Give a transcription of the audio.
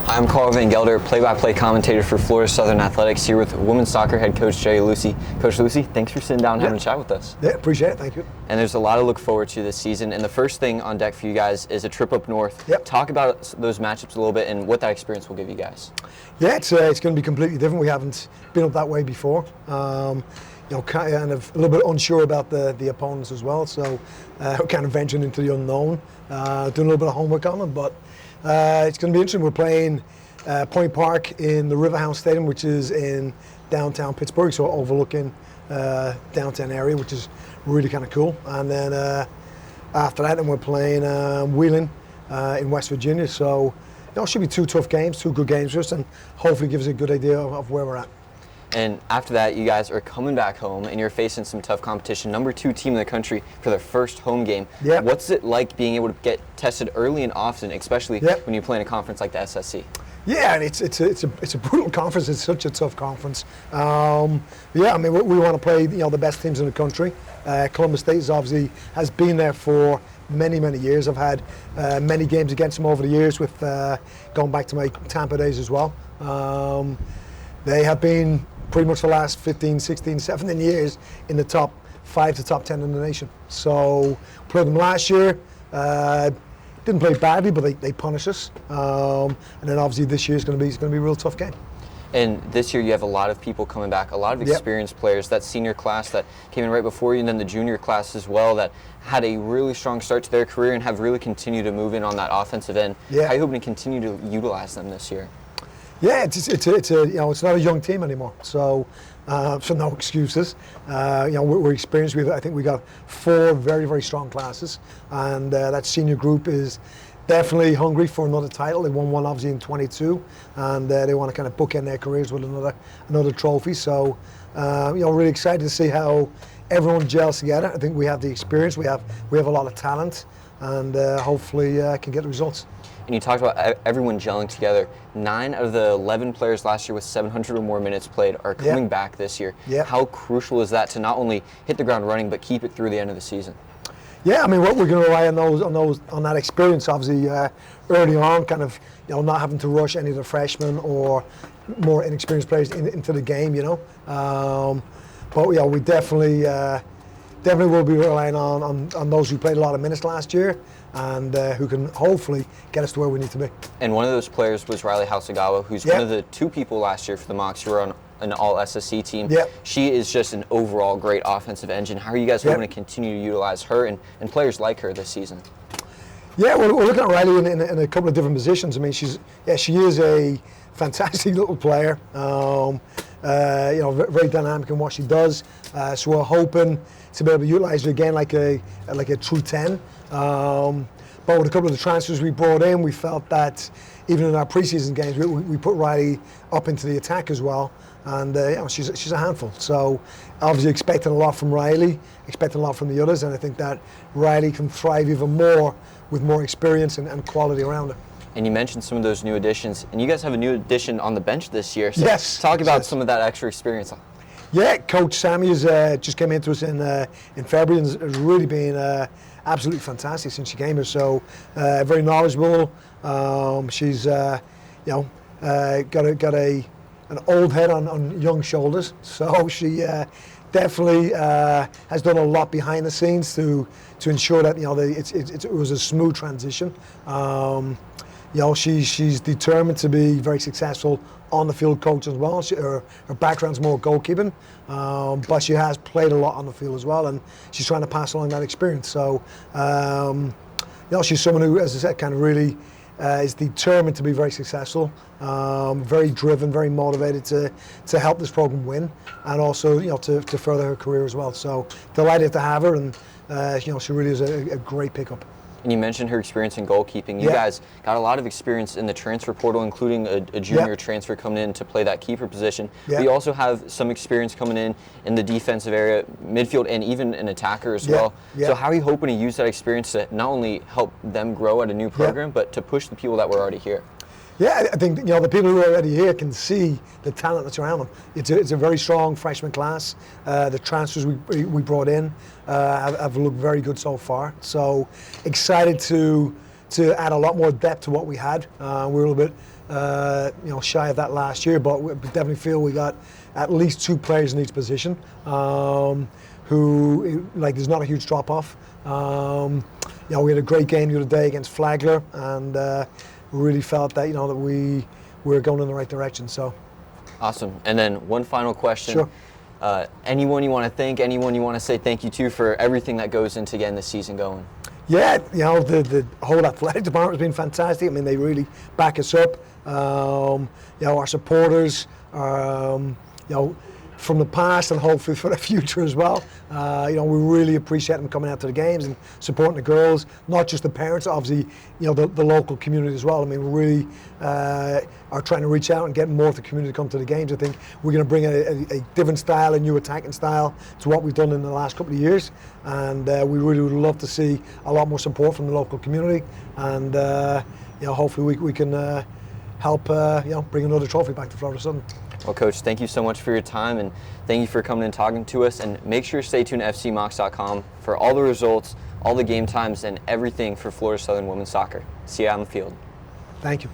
I'm Karl van Gelder, play-by-play commentator for Florida Southern Athletics, here with women's soccer head coach Gerry Lucey. Coach Lucey, thanks for sitting down and having a chat with us. Yeah, appreciate it. Thank you. And there's a lot to look forward to this season. And the first thing on deck for you guys is a trip up north. Yep. Talk about those matchups a little bit and what that experience will give you guys. Yeah, it's going to be completely different. We haven't been up that way before. Kind of a little bit unsure about the opponents as well. So we're kind of venturing into the unknown, doing a little bit of homework on them. But it's going to be interesting. We're playing Point Park in the Riverhouse Stadium, which is in downtown Pittsburgh, so overlooking downtown area, which is really kind of cool. And then after that, then we're playing Wheeling in West Virginia. So it should be two tough games, two good games for us, and hopefully give us a good idea of where we're at. And after that, you guys are coming back home, and you're facing some tough competition. Number 2 team in the country for their first home game. Yep. What's it like being able to get tested early and often, especially when you play in a conference like the SSC? Yeah, and it's a brutal conference. It's such a tough conference. We want to play the best teams in the country. Columbus State has been there for many years. I've had many games against them over the years, with going back to my Tampa days as well. They have been pretty much the last 15, 16, 17 years in the top 5 to top 10 in the nation. So played them last year. Didn't play badly, but they punished us. And then obviously this year is going to be a real tough game. And this year you have a lot of people coming back, a lot of experienced players. That senior class that came in right before you, and then the junior class as well, that had a really strong start to their career and have really continued to move in on that offensive end. Yeah. How are you hoping to continue to utilize them this year? Yeah, it's not a young team anymore, so no excuses. We're experienced. I think we got 4 very strong classes, and that senior group is definitely hungry for another title. They won one obviously in 22, and they want to kind of bookend their careers with another trophy. So really excited to see how everyone gels together. I think we have the experience. We have a lot of talent, and hopefully can get the results. And you talked about everyone gelling together. 9 out of the 11 players last year with 700 or more minutes played are coming back this year. Yeah. How crucial is that to not only hit the ground running, but keep it through the end of the season? Yeah, I mean, what we're going to rely on that experience, obviously, early on, kind of, not having to rush any of the freshmen or more inexperienced players into the game, But we definitely will be relying on those who played a lot of minutes last year, and who can hopefully get us to where we need to be. And one of those players was Riley Hasegawa, who's one of the 2 people last year for the Mocs who were on an all-SSC team. Yep. She is just an overall great offensive engine. How are you guys hoping to continue to utilize her and players like her this season? Yeah, we're looking at Riley in a couple of different positions. I mean, she is a fantastic little player. Very dynamic in what she does. So we're hoping to be able to utilize her again like a true 10. But with a couple of the transfers we brought in, we felt that even in our preseason games, we put Riley up into the attack as well. And she's a handful. So obviously expecting a lot from Riley, expecting a lot from the others, and I think that Riley can thrive even more with more experience and quality around her. And you mentioned some of those new additions, and you guys have a new addition on the bench this year. So yes. Talk about some of that extra experience. Yeah, Coach Sammy has just came into us in February and has really been absolutely fantastic since she came here. So very knowledgeable. She's got an old head on young shoulders. So she definitely has done a lot behind the scenes to ensure that it was a smooth transition. She's determined to be very successful on the field coach as well. Her background's more goalkeeping, but she has played a lot on the field as well, and she's trying to pass along that experience. So, she's someone who, as I said, kind of really is determined to be very successful, very driven, very motivated to help this program win, and also to further her career as well. So delighted to have her, and she really is a great pickup. And you mentioned her experience in goalkeeping. You guys got a lot of experience in the transfer portal, including a junior transfer coming in to play that keeper position. But you also have some experience coming in the defensive area, midfield, and even an attacker as well. So how are you hoping to use that experience to not only help them grow at a new program, but to push the people that were already here? Yeah, I think the people who are already here can see the talent that's around them. It's a very strong freshman class. The transfers we brought in have looked very good so far. So excited to to add a lot more depth to what we had. We were a little bit shy of that last year, but we definitely feel we got at least 2 players in each position who, like, there's not a huge drop off. We had a great game the other day against Flagler, and we really felt that that we were going in the right direction. So awesome. And then one final question. Sure. Anyone you want to thank? Anyone you want to say thank you to for everything that goes into getting the season going? Yeah, the whole athletic department has been fantastic. I mean, they really back us up. Our supporters, from the past and hopefully for the future as well. We really appreciate them coming out to the games and supporting the girls, not just the parents, obviously, the local community as well. I mean, we really are trying to reach out and get more of the community to come to the games. I think we're going to bring a different style, a new attacking style to what we've done in the last couple of years. And we really would love to see a lot more support from the local community. And hopefully we can help bring another trophy back to Florida Southern. Well, Coach, thank you so much for your time, and thank you for coming and talking to us. And make sure to stay tuned to FCMocs.com for all the results, all the game times, and everything for Florida Southern women's soccer. See you out on the field. Thank you.